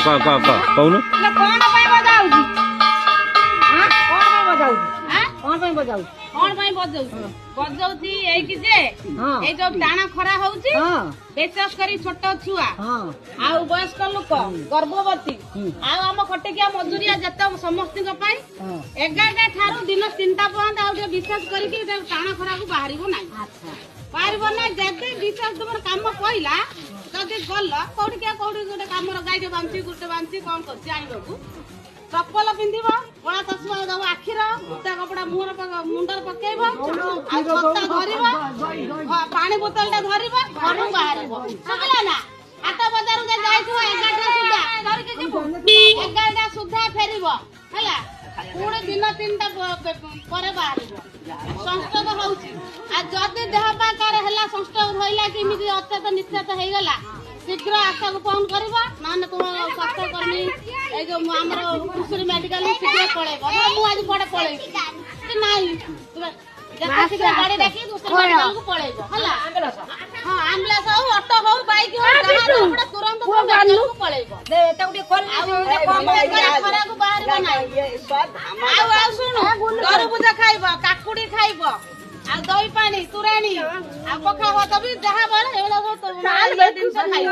कौन टाणा खरा विशेष कर छोट छुआ वयस्क लोक गर्भवती आम खटिकिया मजूरिया जिते समस्त 11टा ठारू दिन 3टा पर्यंत विशेष करके टाणा खरा को बाहर ना जब विशेष तुम कम कहला जदि गल कौटिया कौटी गोटे कम गाईटे बांधी गोटे बांधी कौन कर चप्पल पिंधब कला चश्मा दब आखिर उता कपड़ा मुंडर पकेब पानी बोतल टा धर घर बाहर समझला ना 8 बजार जाइए 11टा सुधा फेर है पुणी दिन 3टा पर बाहर संस्कृत होदी देह पाकार है संस्कृत रहा कि अत्यंत निश्चित हो गला शीघ्र आशा को फोन कर ना तुम स्वास्थ्यकर्मी आम कुशुरी मेडिकल शीघ्र पलैब मुझे पड़े पलैबी ना शीघ्र गाड़ी डाकी दूसरे मेडिकल को पलैब हाँ आम्बुलांस हो ऑटो हो बाइक हो तुरंत पलैब खरा को बाहर ना शुणु तरबुज खाइब काकुड़ी खाइब दही पानी तुराणी पखा भात भी जहाँ बड़े जिनस खाइब।